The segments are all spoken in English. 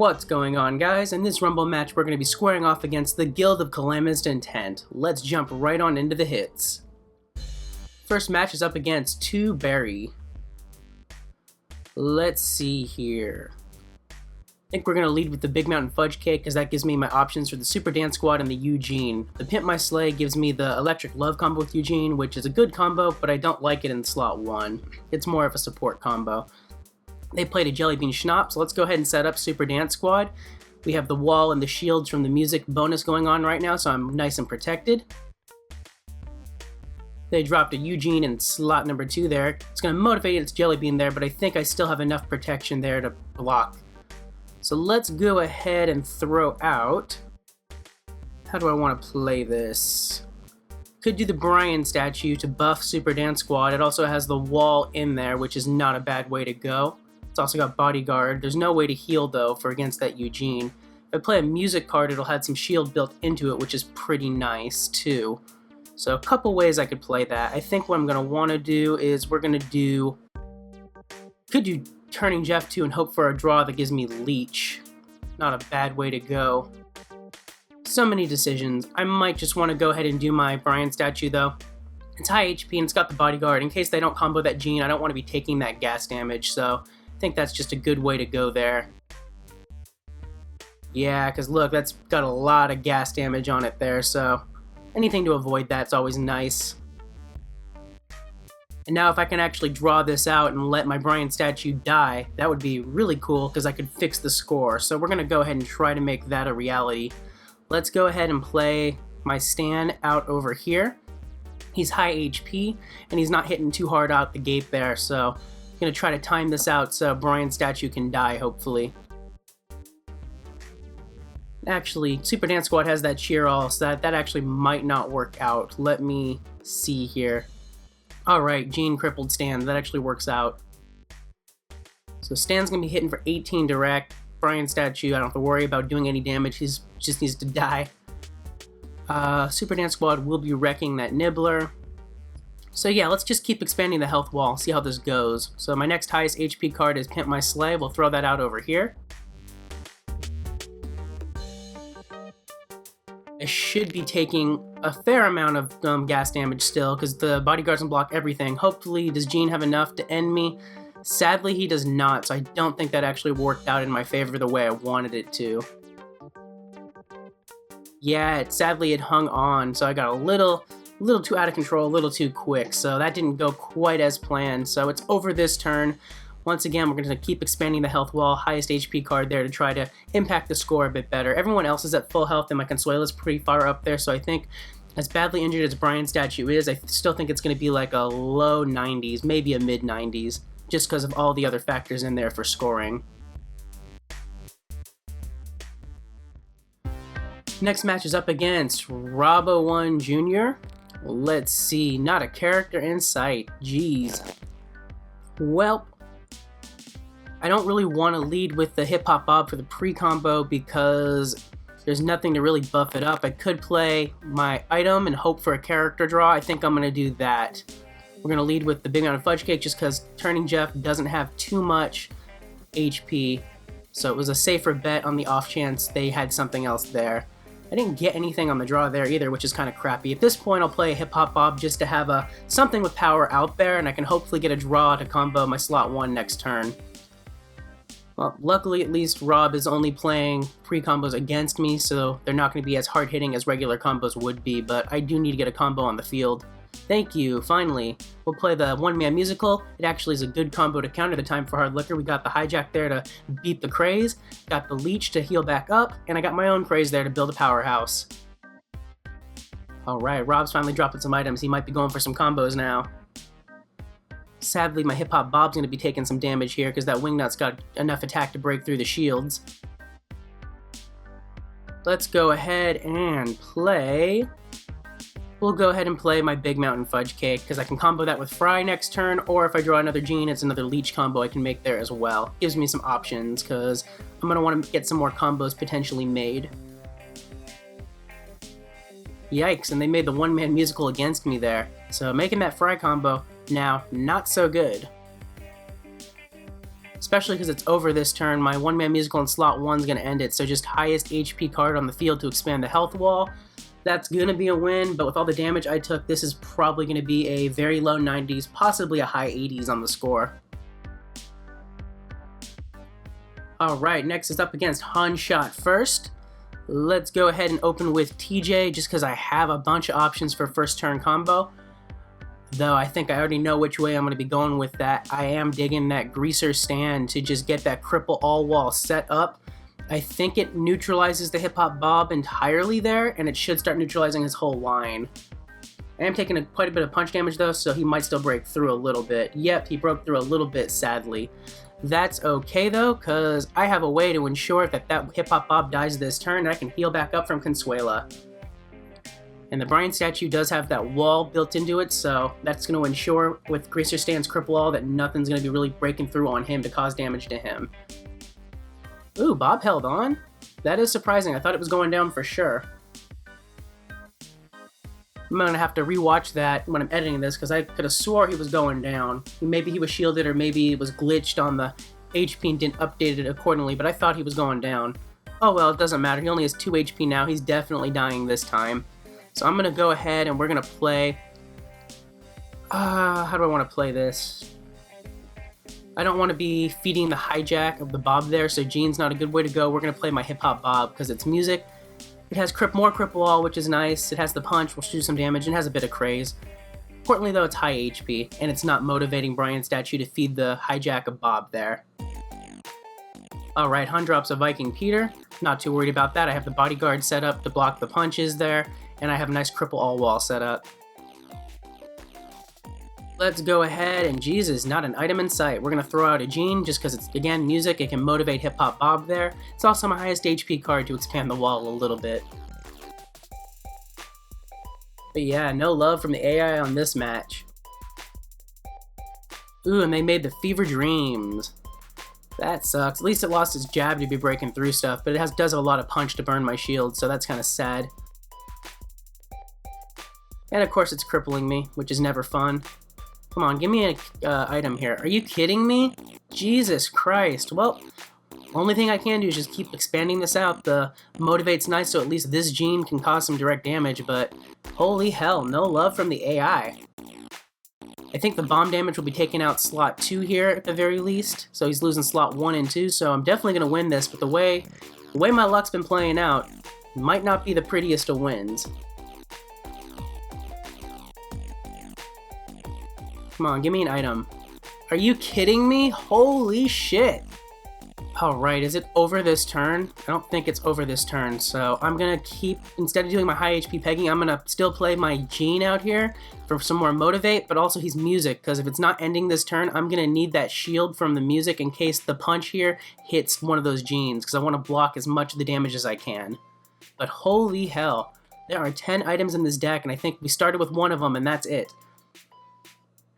What's going on, guys? In this Rumble match, we're going to be squaring off against the Guild of Calamitous Intent. Let's jump right on into the hits. First match is up against 2 Berry. Let's see here. I think we're going to lead with the Big Mountain Fudge Cake because that gives me my options for the Super Dance Squad and the Eugene. The Pimp My Sleigh gives me the Electric Love combo with Eugene, which is a good combo, but I don't like it in slot 1. It's more of a support combo. They played a Jelly Bean Schnapps, so let's go ahead and set up Super Dance Squad. We have the wall and the shields from the music bonus going on right now, so I'm nice and protected. They dropped a Eugene in slot number 2 there. It's going to motivate its Jelly Bean there, but I think I still have enough protection there to block. So let's go ahead and throw out. How do I want to play this? Could do the Brian statue to buff Super Dance Squad. It also has the wall in there, which is not a bad way to go. It's also got Bodyguard. There's no way to heal, though, for against that Eugene. If I play a music card, it'll have some shield built into it, which is pretty nice, too. So a couple ways I could play that. I think what I'm going to want to do is we're going to do... Could do Turning Jeff 2 and hope for a draw that gives me Leech. Not a bad way to go. So many decisions. I might just want to go ahead and do my Brian statue, though. It's high HP and it's got the Bodyguard. In case they don't combo that Gene, I don't want to be taking that gas damage, so... I think that's just a good way to go there. Yeah, because look, that's got a lot of gas damage on it there, so anything to avoid that's always nice. And now if I can actually draw this out and let my Brian statue die, that would be really cool because I could fix the score. So we're going to go ahead and try to make that a reality. Let's go ahead and play my Stan out over here. He's high HP, and he's not hitting too hard out the gate there, so... I'm going to try to time this out so Brian's statue can die, hopefully. Actually, Super Dance Squad has that cheer all, so that actually might not work out. Let me see here. Alright, Gene crippled Stan. That actually works out. So Stan's going to be hitting for 18 direct. Brian's statue, I don't have to worry about doing any damage. He just needs to die. Super Dance Squad will be wrecking that Nibbler. So yeah, let's just keep expanding the health wall, see how this goes. So my next highest HP card is Pimp My Sleigh. We'll throw that out over here. I should be taking a fair amount of gas damage still, because the Bodyguards can block everything. Hopefully, does Gene have enough to end me? Sadly, he does not, so I don't think that actually worked out in my favor the way I wanted it to. Yeah, sadly it hung on, so I got a little too out of control, a little too quick, so that didn't go quite as planned. So it's over this turn. Once again, we're going to keep expanding the health wall, highest HP card there to try to impact the score a bit better. Everyone else is at full health, and my Consuela's pretty far up there, so I think as badly injured as Brian's statue is, I still think it's going to be like a low 90s, maybe a mid 90s, just because of all the other factors in there for scoring. Next match is up against Robobozo Jr. Let's see, not a character in sight. Jeez. Well, I don't really want to lead with the Hip Hop Bob for the pre-combo because there's nothing to really buff it up. I could play my item and hope for a character draw. I think I'm going to do that. We're going to lead with the Big Mountain Fudge Cake just because Turning Jeff doesn't have too much HP. So it was a safer bet on the off chance they had something else there. I didn't get anything on the draw there either, which is kind of crappy. At this point, I'll play a Hip Hop Bob just to have something with power out there, and I can hopefully get a draw to combo my slot 1 next turn. Well, luckily, at least, Rob is only playing pre-combos against me, so they're not going to be as hard-hitting as regular combos would be, but I do need to get a combo on the field. Thank you, finally. We'll play the one-man musical. It actually is a good combo to counter the Time for Hard Liquor. We got the Hijack there to beat the Craze, got the Leech to heal back up, and I got my own Craze there to build a powerhouse. Alright, Rob's finally dropping some items. He might be going for some combos now. Sadly, my Hip Hop Bob's going to be taking some damage here because that Wingnut's got enough attack to break through the shields. Let's go ahead and play... We'll go ahead and play my Big Mountain Fudge Cake because I can combo that with Fry next turn, or if I draw another Gene, it's another Leech combo I can make there as well. Gives me some options because I'm going to want to get some more combos potentially made. Yikes, and they made the one-man musical against me there. So making that Fry combo, now not so good. especially because it's over this turn. My one-man musical in slot 1 is going to end it, so just highest HP card on the field to expand the health wall. That's going to be a win, but with all the damage I took, this is probably going to be a very low 90s, possibly a high 80s on the score. Alright, next is up against Han Shot first. Let's go ahead and open with TJ, just because I have a bunch of options for first turn combo. Though I think I already know which way I'm going to be going with that. I am digging that Greaser stand to just get that cripple all wall set up. I think it neutralizes the Hip Hop Bob entirely there, and it should start neutralizing his whole line. I am taking quite a bit of punch damage though, so he might still break through a little bit. Yep, he broke through a little bit, sadly. That's okay though, because I have a way to ensure that Hip Hop Bob dies this turn, and I can heal back up from Consuela. And the Brian statue does have that wall built into it, so that's going to ensure with Greaser Stand's cripple wall that nothing's going to be really breaking through on him to cause damage to him. Ooh, Bob held on? That is surprising. I thought it was going down for sure. I'm going to have to rewatch that when I'm editing this, because I could have swore he was going down. Maybe he was shielded, or maybe it was glitched on the HP and didn't update it accordingly, but I thought he was going down. Oh well, it doesn't matter. He only has 2 HP now. He's definitely dying this time. So I'm going to go ahead and we're going to play... how do I want to play this? I don't want to be feeding the hijack of the Bob there, so Gene's not a good way to go. We're going to play my Hip Hop Bob because it's music. It has more cripple wall, which is nice. It has the punch, which will do some damage, and it has a bit of craze. Importantly though, it's high HP, and it's not motivating Brian Statue to feed the hijack of Bob there. Alright, Han drops a Viking Peter. Not too worried about that. I have the bodyguard set up to block the punches there, and I have a nice cripple all wall set up. Let's go ahead, and Jesus, not an item in sight. We're going to throw out a Gene, just because it's, again, music. It can motivate Hip Hop Bob there. It's also my highest HP card to expand the wall a little bit. But yeah, no love from the AI on this match. Ooh, and they made the Fever Dreams. That sucks. At least it lost its jab to be breaking through stuff, but it does have a lot of punch to burn my shield, so that's kind of sad. And of course it's crippling me, which is never fun. Come on, give me an item here. Are you kidding me? Jesus Christ. Well, only thing I can do is just keep expanding this out. The motivate's nice, so at least this Gene can cause some direct damage, but holy hell, no love from the AI. I think the bomb damage will be taking out slot 2 here at the very least, so he's losing slot 1 and 2, so I'm definitely going to win this, but the way my luck's been playing out might not be the prettiest of wins. Come on, give me an item. Are you kidding me? Holy shit! Alright, is it over this turn? I don't think it's over this turn, so I'm gonna keep, instead of doing my high HP pegging, I'm gonna still play my Gene out here for some more motivate, but also he's music, because if it's not ending this turn, I'm gonna need that shield from the music in case the punch here hits one of those Genes, because I want to block as much of the damage as I can. But holy hell, there are 10 items in this deck, and I think we started with one of them, and that's it.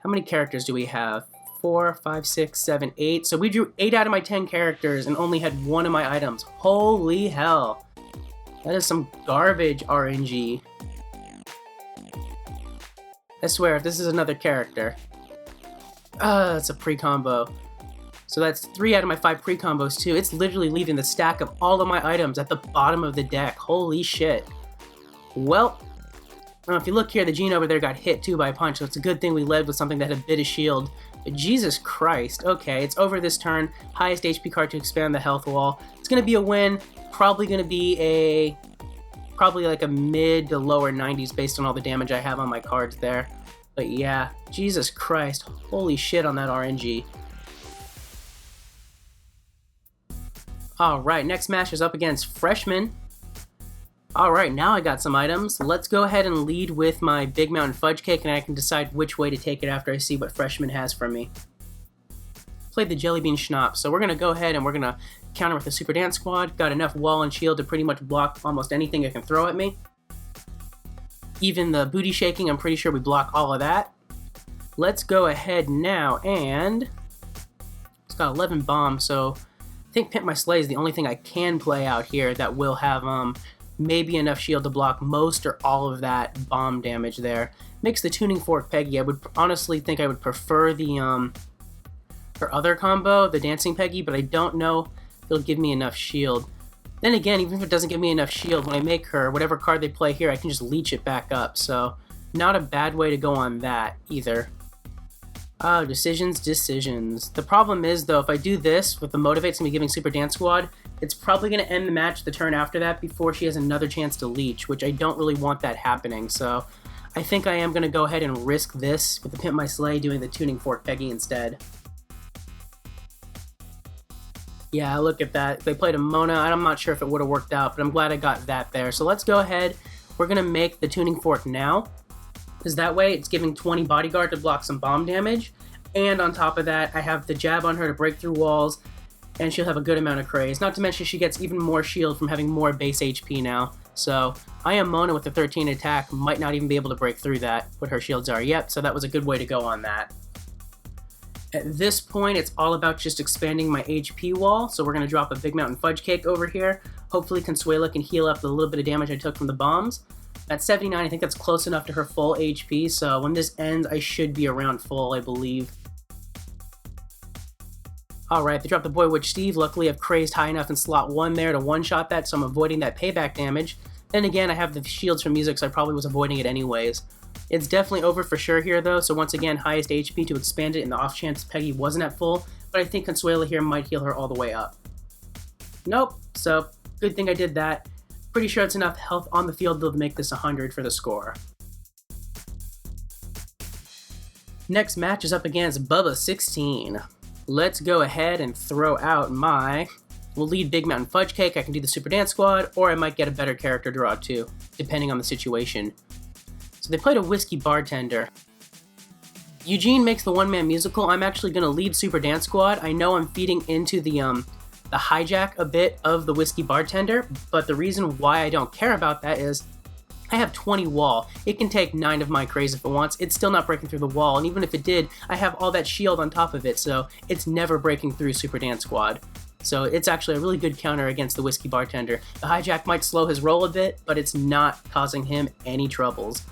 How many characters do we have? 4, 5, 6, 7, 8. So we drew 8 out of my 10 characters and only had 1 of my items. Holy hell. That is some garbage RNG. I swear, if this is another character. It's a pre-combo. So that's 3 out of my 5 pre-combos too. It's literally leaving the stack of all of my items at the bottom of the deck. Holy shit. Well, if you look here, the Gene over there got hit too by a punch, so it's a good thing we led with something that had a bit of shield. But Jesus Christ, okay, it's over this turn. Highest HP card to expand the health wall. It's going to be a win. Probably going to be probably like a mid to lower 90s based on all the damage I have on my cards there. But yeah, Jesus Christ, holy shit on that RNG. Alright, next match is up against Freshmen. Alright, now I got some items. Let's go ahead and lead with my Big Mountain Fudge Cake, and I can decide which way to take it after I see what Freshman has for me. Played the Jelly Bean Schnapps, so we're going to go ahead and we're going to counter with the Super Dance Squad. Got enough wall and shield to pretty much block almost anything it can throw at me. Even the booty shaking, I'm pretty sure we block all of that. Let's go ahead now, and it's got 11 bombs, so I think Pimp My Sleigh is the only thing I can play out here that will have maybe enough shield to block most or all of that bomb damage there. Makes the Tuning Fork Peggy. I would honestly think I would prefer the her other combo, the Dancing Peggy, but I don't know if it'll give me enough shield. Then again, even if it doesn't give me enough shield, when I make her, whatever card they play here, I can just leech it back up. So, not a bad way to go on that, either. Oh, decisions. The problem is, though, if I do this with the Motivate's gonna be giving Super Dance Squad, it's probably gonna end the match the turn after that before she has another chance to leech, which I don't really want that happening. So, I think I am gonna go ahead and risk this with the Pimp My Sleigh doing the Tuning Fork Peggy instead. Yeah, look at that. They played a Mona. I'm not sure if it would have worked out, but I'm glad I got that there. So let's go ahead. We're going to make the Tuning Fork now, because that way it's giving 20 Bodyguard to block some bomb damage. And on top of that, I have the jab on her to break through walls, and she'll have a good amount of craze. Not to mention she gets even more shield from having more base HP now. So I am Mona with the 13 attack. Might not even be able to break through that, what her shields are. Yep, so that was a good way to go on that. At this point, it's all about just expanding my HP wall, so we're going to drop a Big Mountain Fudge Cake over here. Hopefully Consuela can heal up the little bit of damage I took from the bombs. At 79, I think that's close enough to her full HP, so when this ends, I should be around full, I believe. Alright, they dropped the Boy Witch Steve. Luckily, I've crazed high enough in slot 1 there to one-shot that, so I'm avoiding that payback damage. Then again, I have the shields from music, so I probably was avoiding it anyways. It's definitely over for sure here, though, so once again, highest HP to expand it in the off chance Peggy wasn't at full, but I think Consuela here might heal her all the way up. Nope, so good thing I did that. Pretty sure it's enough health on the field, though, to make this 100 for the score. Next match is up against Bubba16. Let's go ahead and throw out my... We'll lead Big Mountain Fudge Cake, I can do the Super Dance Squad, or I might get a better character draw too, depending on the situation. So they played a Whiskey Bartender. Eugene makes the one-man musical. I'm actually going to lead Super Dance Squad. I know I'm feeding into the hijack a bit of the Whiskey Bartender, but the reason why I don't care about that is I have 20 wall. It can take 9 of my craze if it wants. It's still not breaking through the wall, and even if it did, I have all that shield on top of it, so it's never breaking through Super Dance Squad. So it's actually a really good counter against the Whiskey Bartender. The hijack might slow his roll a bit, but it's not causing him any troubles.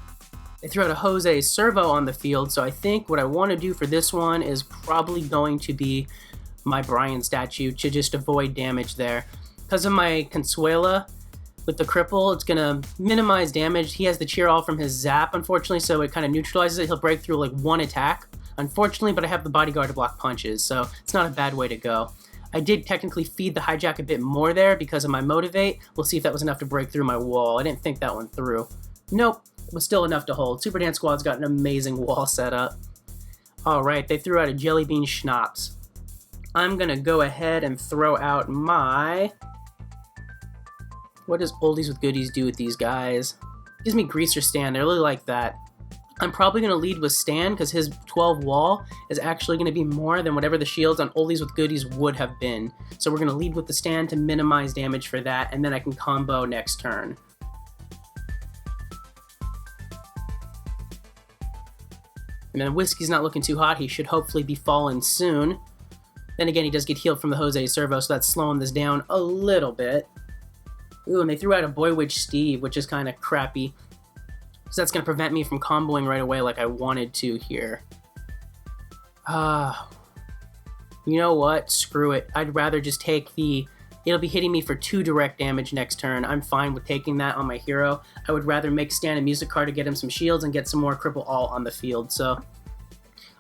They threw out a Jose Servo on the field, so I think what I want to do for this one is probably going to be my Brian statue to just avoid damage there. Because of my Consuela with the cripple, it's going to minimize damage. He has the cheer all from his zap, unfortunately, so it kind of neutralizes it. He'll break through like one attack, unfortunately, but I have the bodyguard to block punches, so it's not a bad way to go. I did technically feed the hijack a bit more there because of my motivate. We'll see if that was enough to break through my wall. I didn't think that one through. Nope, it was still enough to hold. Super Dance Squad's got an amazing wall set up. Alright, they threw out a Jelly Bean Schnapps. I'm gonna go ahead and throw out my... What does Oldies with Goodies do with these guys? Gives me Greaser Stan, I really like that. I'm probably going to lead with Stan because his 12 wall is actually going to be more than whatever the shields on Oldies with Goodies would have been. So we're going to lead with the Stan to minimize damage for that, and then I can combo next turn. And then Whiskey's not looking too hot. He should hopefully be falling soon. Then again, he does get healed from the Jose Servo, so that's slowing this down a little bit. Ooh, and they threw out a Boy Witch Steve, which is kind of crappy. So that's going to prevent me from comboing right away like I wanted to here. You know what? Screw it. I'd rather just take the... It'll be hitting me for 2 direct damage next turn. I'm fine with taking that on my hero. I would rather make Stan a music card to get him some shields and get some more cripple all on the field. So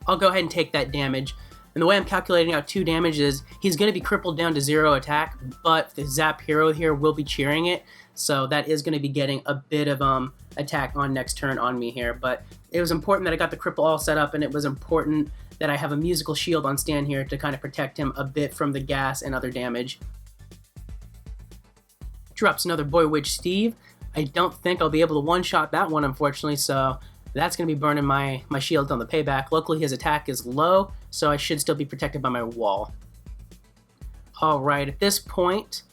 I'll go ahead and take that damage. And the way I'm calculating out 2 damage is he's going to be crippled down to 0 attack, but the Zap hero here will be cheering it. So that is going to be getting a bit of attack on next turn on me here. But it was important that I got the cripple all set up, and it was important that I have a musical shield on Stan here to kind of protect him a bit from the gas and other damage. Drops another Boy Witch Steve. I don't think I'll be able to one-shot that one, unfortunately, so that's going to be burning my shield on the payback. Luckily, his attack is low, so I should still be protected by my wall. Alright, at this point,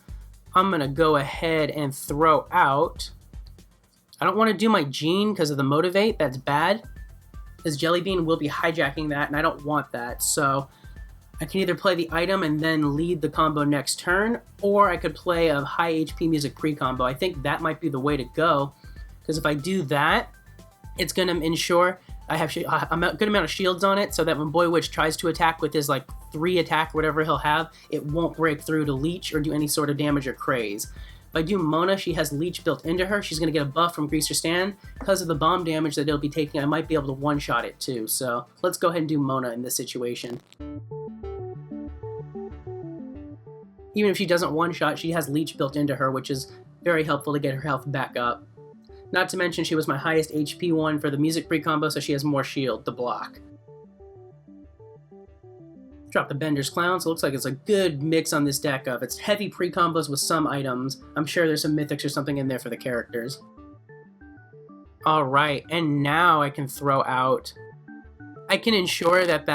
I'm going to go ahead and throw out... I don't want to do my Gene because of the Motivate. That's bad. Because Jellybean will be hijacking that, and I don't want that. So I can either play the item and then lead the combo next turn, or I could play a high HP music pre-combo. I think that might be the way to go. Because if I do that, it's going to ensure I have a good amount of shields on it, so that when Boy Witch tries to attack with his like 3 attack, whatever he'll have, it won't break through to leech or do any sort of damage or craze. If I do Mona, she has leech built into her. She's going to get a buff from Greaser Stan. Because of the bomb damage that it'll be taking, I might be able to one-shot it too. So let's go ahead and do Mona in this situation. Even if she doesn't one-shot, she has leech built into her, which is very helpful to get her health back up. Not to mention she was my highest HP one for the music pre-combo, so she has more shield to block. Drop the Bender's Clown, so it looks like it's a good mix on this deck of its heavy pre-combos with some items. I'm sure there's some mythics or something in there for the characters. Alright, and now I can throw out... I can ensure that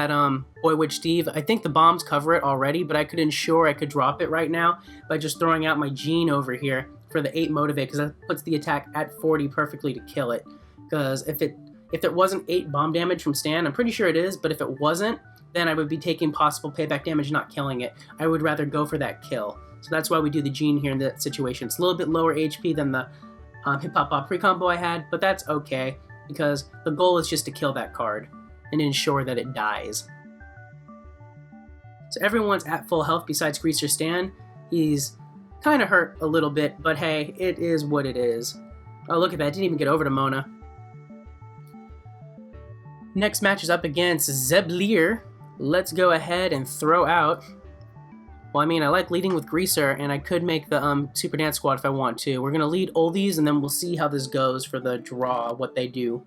Boy Witch Steve, I think the bombs cover it already, but I could ensure I could drop it right now by just throwing out my Gene over here for the 8 motivate, because that puts the attack at 40 perfectly to kill it. Because if it wasn't 8 bomb damage from Stan, I'm pretty sure it is, but if it wasn't, then I would be taking possible payback damage, not killing it. I would rather go for that kill. So that's why we do the Gene here in that situation. It's a little bit lower HP than the Hip Hop Bob pre-combo I had, but that's okay, because the goal is just to kill that card and ensure that it dies. So everyone's at full health besides Greaser Stan. He's kind of hurt a little bit, but hey, it is what it is. Oh, look at that. Didn't even get over to Mona. Next match is up against Zeblier. Let's go ahead and throw out... Well, I mean, I like leading with Greaser, and I could make the Super Dance Squad if I want to. We're going to lead oldies, and then we'll see how this goes for the draw, what they do.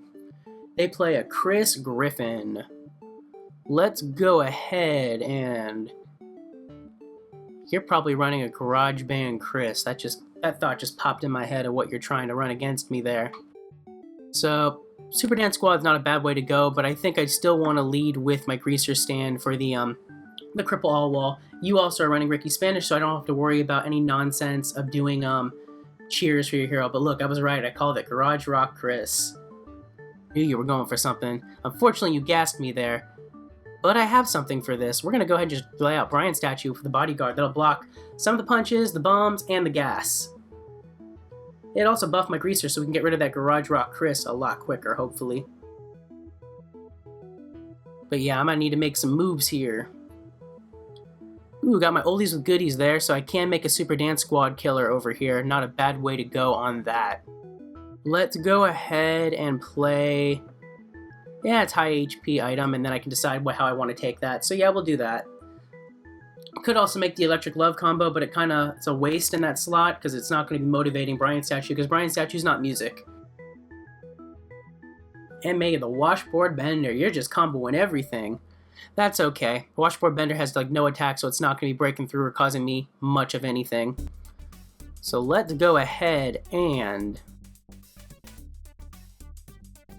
They play a Chris Griffin. Let's go ahead and... You're probably running a Garage Band Chris. That thought just popped in my head of what you're trying to run against me there. So, Super Dance Squad's not a bad way to go, but I think I still want to lead with my Greaser Stand for the Cripple All Wall. You also are running Ricky Spanish, so I don't have to worry about any nonsense of doing cheers for your hero. But look, I was right. I called it Garage Rock Chris. Knew you were going for something. Unfortunately, you gassed me there. But I have something for this. We're going to go ahead and just lay out Brian's statue for the bodyguard. That'll block some of the punches, the bombs, and the gas. It also buffed my Greaser so we can get rid of that Garage Rock Chris a lot quicker, hopefully. But yeah, I'm going to need to make some moves here. Ooh, got my oldies with goodies there, so I can make a Super Dance Squad killer over here. Not a bad way to go on that. Let's go ahead and play... Yeah, it's high HP item, and then I can decide how I want to take that. So yeah, we'll do that. Could also make the Electric Love combo, but it's a waste in that slot, because it's not going to be motivating Brian's statue, because Brian's statue's not music. And make the Washboard Bender. You're just comboing everything. That's okay. Washboard Bender has like no attack, so it's not going to be breaking through or causing me much of anything. So let's go ahead and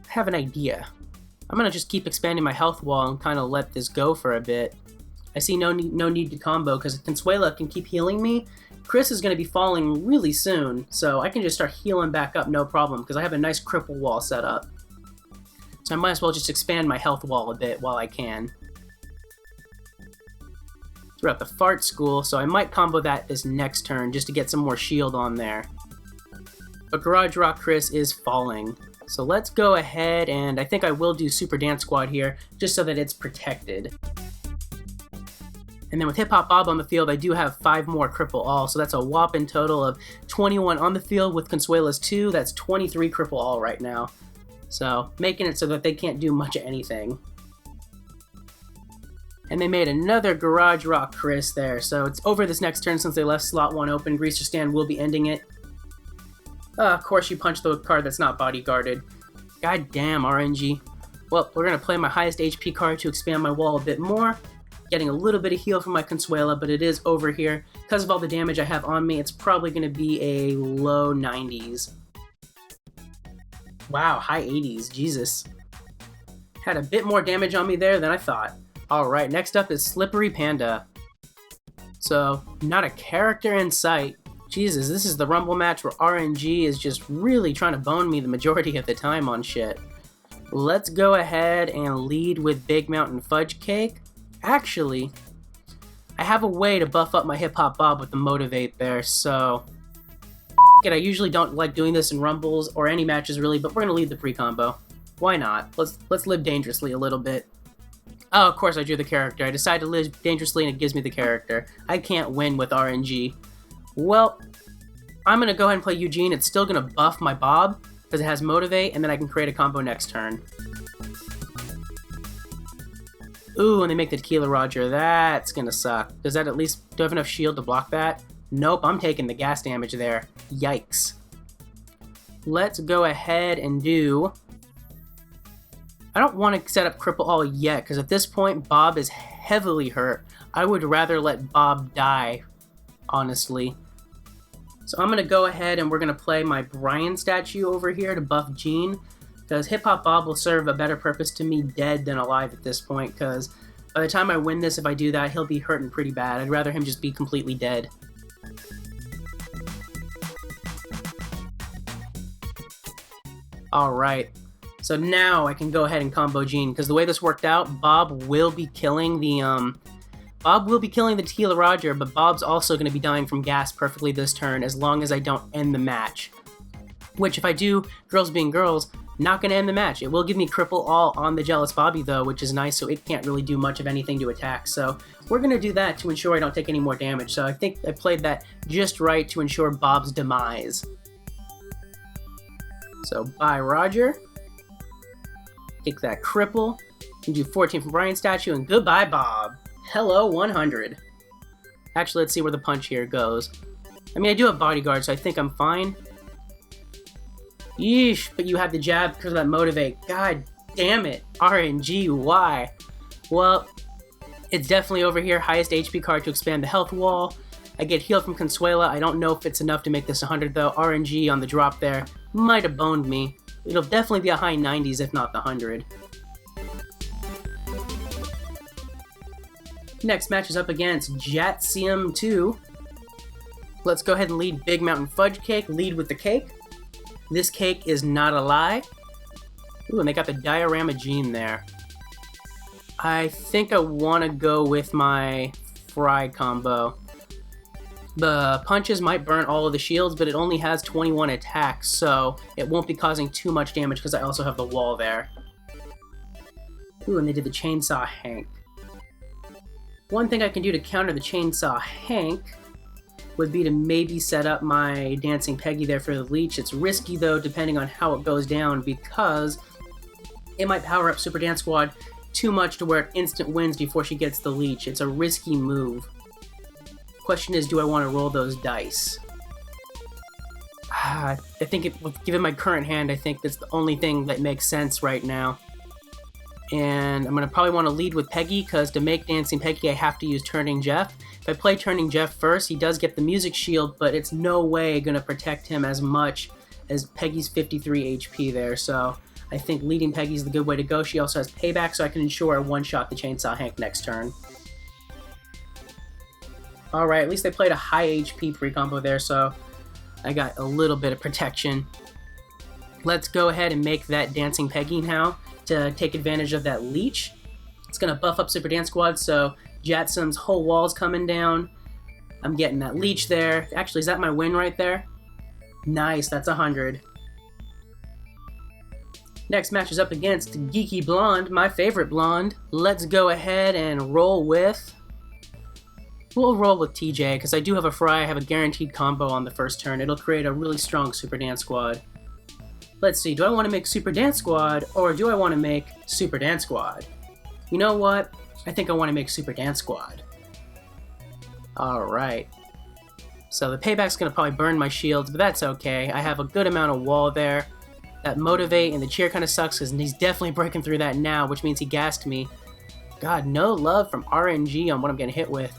have an idea. I'm going to just keep expanding my health wall and kind of let this go for a bit. I see no need to combo because Consuela can keep healing me. Chris is going to be falling really soon, so I can just start healing back up no problem because I have a nice cripple wall set up. So I might as well just expand my health wall a bit while I can. Throughout the Fart School, so I might combo that this next turn just to get some more shield on there. But Garage Rock Chris is falling. So let's go ahead, and I think I will do Super Dance Squad here, just so that it's protected. And then with Hip Hop Bob on the field, I do have 5 more Cripple All, so that's a whopping total of 21 on the field with Consuela's 2. That's 23 Cripple All right now. So, making it so that they can't do much of anything. And they made another Garage Rock Chris there, so it's over this next turn since they left slot 1 open. Greaser Stand will be ending it. Of course you punch the card that's not bodyguarded. God damn, RNG. Well, we're going to play my highest HP card to expand my wall a bit more. Getting a little bit of heal from my Consuela, but it is over here. Because of all the damage I have on me, it's probably going to be a low 90s. Wow, high 80s, Jesus. Had a bit more damage on me there than I thought. Alright, next up is Slippery Panda. So, not a character in sight. Jesus, this is the Rumble match where RNG is just really trying to bone me the majority of the time on shit. Let's go ahead and lead with Big Mountain Fudge Cake. Actually, I have a way to buff up my Hip Hop Bob with the Motivate there, so... I usually don't like doing this in Rumbles or any matches really, but we're going to lead the pre-combo. Why not? Let's live dangerously a little bit. Oh, of course I drew the character. I decided to live dangerously and it gives me the character. I can't win with RNG. Well, I'm going to go ahead and play Eugene. It's still going to buff my Bob because it has Motivate, and then I can create a combo next turn. Ooh, and they make the Tequila Roger. That's going to suck. Does that at least... do I have enough shield to block that? Nope, I'm taking the gas damage there. Yikes. Let's go ahead and do... I don't want to set up Cripple All yet, because at this point, Bob is heavily hurt. I would rather let Bob die, honestly. So I'm going to go ahead and we're going to play my Brian statue over here to buff Gene, because Hip Hop Bob will serve a better purpose to me dead than alive at this point, because by the time I win this, if I do that, he'll be hurting pretty bad. I'd rather him just be completely dead. Alright. So now I can go ahead and combo Gene, because the way this worked out, Bob will be killing the Tequila Roger, but Bob's also going to be dying from gas perfectly this turn as long as I don't end the match. Which, if I do Girls Being Girls, not going to end the match. It will give me Cripple All on the Jealous Bobby though, which is nice, so it can't really do much of anything to attack. So we're going to do that to ensure I don't take any more damage. So I think I played that just right to ensure Bob's demise. So bye Roger. Take that Cripple. And do 14 from Brian statue, and goodbye Bob. Hello 100. Actually, let's see where the punch here goes. I mean, I do have Bodyguard, so I think I'm fine. Yeesh, but you have the jab because of that Motivate. God damn it. RNG, why? Well, it's definitely over here. Highest HP card to expand the health wall. I get healed from Consuela. I don't know if it's enough to make this 100 though. RNG on the drop there might have boned me. It'll definitely be a high 90s if not the 100. Next match is up against Jett CM2. Let's go ahead and lead Big Mountain Fudge Cake. Lead with the cake. This cake is not a lie. Ooh, and they got the Diorama Gene there. I think I want to go with my Fry combo. The punches might burn all of the shields, but it only has 21 attacks, so it won't be causing too much damage because I also have the wall there. Ooh, and they did the Chainsaw Hank. One thing I can do to counter the Chainsaw Hank would be to maybe set up my Dancing Peggy there for the leech. It's risky though, depending on how it goes down, because it might power up Super Dance Squad too much to where it instant wins before she gets the leech. It's a risky move. Question is, do I want to roll those dice? I think, given my current hand, I think that's the only thing that makes sense right now. And I'm going to probably want to lead with Peggy, because to make Dancing Peggy, I have to use Turning Jeff. If I play Turning Jeff first, he does get the music shield, but it's no way going to protect him as much as Peggy's 53 HP there. So I think leading Peggy is the good way to go. She also has Payback, so I can ensure I one-shot the Chainsaw Hank next turn. Alright, at least they played a high HP pre-combo there, so I got a little bit of protection. Let's go ahead and make that Dancing Peggy now to take advantage of that leech. It's going to buff up Super Dance Squad, so Jetson's whole wall's coming down. I'm getting that leech there. Actually, is that my win right there? Nice, that's 100. Next match is up against Geeky Blonde, my favorite blonde. Let's go ahead and roll with... We'll roll with TJ, because I do have a Fry. I have a guaranteed combo on the first turn. It'll create a really strong Super Dance Squad. Let's see, do I want to make Super Dance Squad, or do I want to make Super Dance Squad? You know what? I think I want to make Super Dance Squad. Alright. So the Payback's going to probably burn my shields, but that's okay. I have a good amount of wall there. That Motivate and the cheer kind of sucks, because he's definitely breaking through that now, which means he gassed me. God, no love from RNG on what I'm getting hit with.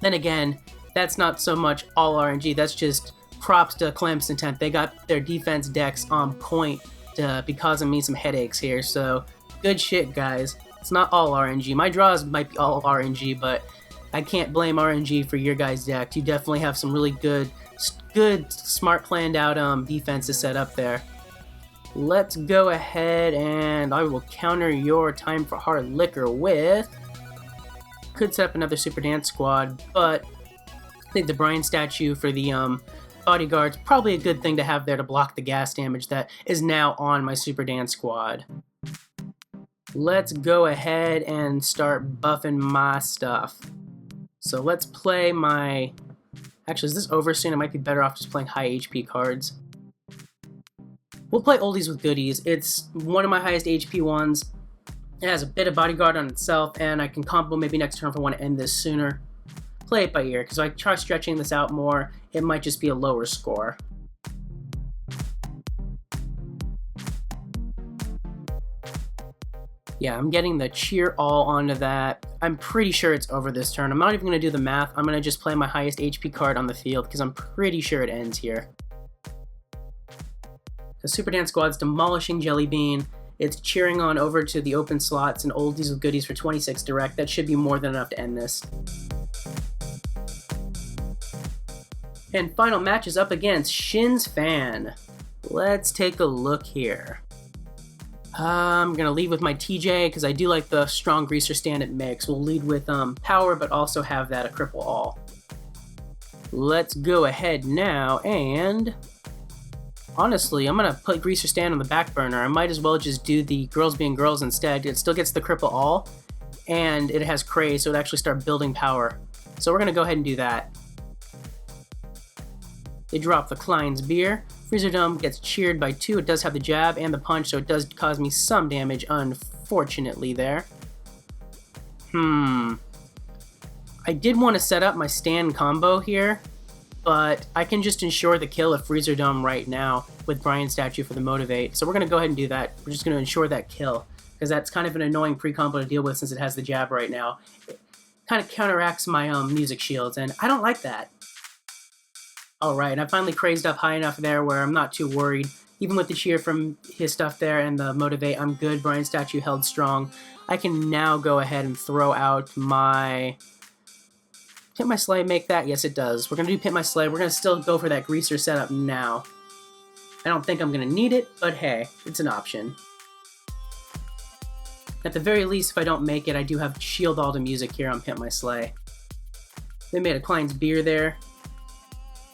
Then again, that's not so much all RNG, that's just props to Calamitous Intent. They got their defense decks on point to be causing me some headaches here, so good shit, guys. It's not all RNG. My draws might be all RNG, but I can't blame RNG for your guys' deck. You definitely have some really good, smart planned out defenses set up there. Let's go ahead and I will counter your Time for Hard Liquor with... Could set up another Super Dance Squad, but I think the Brian statue for the bodyguard's probably a good thing to have there to block the gas damage that is now on my Super Dance Squad. Let's go ahead and start buffing my stuff. So let's play my... Actually, is this over soon? I might be better off just playing high HP cards. We'll play oldies with goodies. It's one of my highest HP ones. It has a bit of bodyguard on itself, and I can combo maybe next turn if I want to end this sooner. Play it by ear, because if I try stretching this out more, it might just be a lower score. Yeah, I'm getting the cheer all onto that. I'm pretty sure it's over this turn. I'm not even going to do the math. I'm going to just play my highest HP card on the field, because I'm pretty sure it ends here. The Super Dance Squad's demolishing Jelly Bean. It's cheering on over to the open slots and oldies with goodies for 26 direct. That should be more than enough to end this. And final match is up against shinsfan. Let's take a look here. I'm going to lead with my TJ because I do like the strong greaser stand it makes. We'll lead with power, but also have that a cripple all. Let's go ahead now and... Honestly, I'm going to put Greaser Stand on the back burner. I might as well just do the Girls Being Girls instead. It still gets the cripple all, and it has Craze, so it actually start building power. So we're going to go ahead and do that. They drop the Klein's Beer. Freezer Dome gets cheered by 2. It does have the jab and the punch, so it does cause me some damage, unfortunately, there. I did want to set up my stand combo here, but I can just ensure the kill of Freezer Dome right now with Brian Statue for the Motivate. So we're going to go ahead and do that. We're just going to ensure that kill, because that's kind of an annoying pre-combo to deal with since it has the jab right now. It kind of counteracts my music shields, and I don't like that. Alright, I finally crazed up high enough there where I'm not too worried. Even with the cheer from his stuff there and the Motivate, I'm good. Brian Statue held strong. I can now go ahead and throw out my... Pit My Sleigh make that? Yes, it does. We're going to do Pit My Sleigh. We're going to still go for that Greaser setup now. I don't think I'm going to need it, but hey, it's an option. At the very least, if I don't make it, I do have Shield All to Music here on Pit My Sleigh. They made a Klein's Beer there.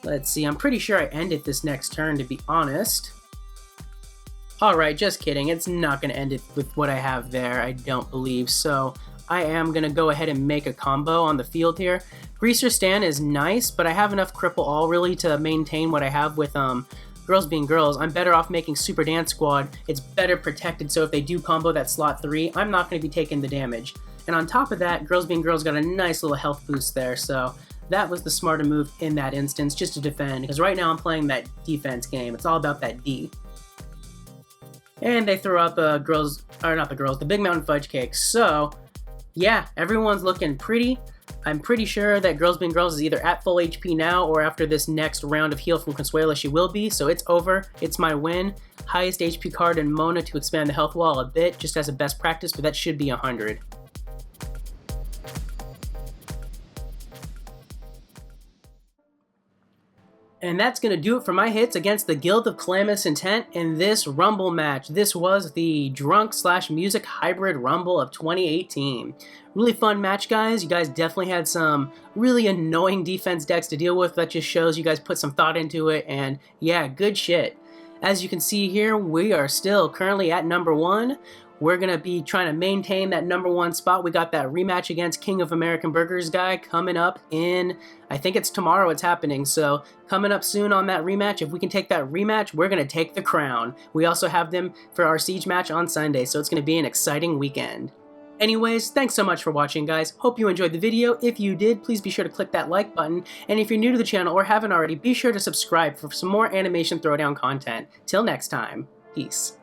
Let's see, I'm pretty sure I end it this next turn, to be honest. Alright, just kidding. It's not going to end it with what I have there, I don't believe. So I am going to go ahead and make a combo on the field here. Greaser Stand is nice, but I have enough Cripple All really to maintain what I have with Girls Being Girls. I'm better off making Super Dance Squad. It's better protected, so if they do combo that slot 3, I'm not going to be taking the damage. And on top of that, Girls Being Girls got a nice little health boost there, so that was the smarter move in that instance, just to defend, because right now I'm playing that defense game. It's all about that D. And they throw out the the Big Mountain Fudge Cake. So, yeah, everyone's looking pretty. I'm pretty sure that Girls Being Girls is either at full HP now, or after this next round of heal from Consuela, she will be. So it's over. It's my win. Highest HP card in Mona to expand the health wall a bit, just as a best practice, but that should be 100. And that's going to do it for my hits against the Guild of Calamitous Intent in this Rumble match. This was the Drunk/Music Hybrid Rumble of 2018. Really fun match, guys. You guys definitely had some really annoying defense decks to deal with. That just shows you guys put some thought into it, and yeah, good shit. As you can see here, we are still currently at number 1. We're going to be trying to maintain that number 1 spot. We got that rematch against King of American Burgers guy coming up in, I think it's tomorrow it's happening. So coming up soon on that rematch. If we can take that rematch, we're going to take the crown. We also have them for our Siege match on Sunday, so it's going to be an exciting weekend. Anyways, thanks so much for watching, guys. Hope you enjoyed the video. If you did, please be sure to click that like button. And if you're new to the channel or haven't already, be sure to subscribe for some more animation throwdown content. Till next time, peace.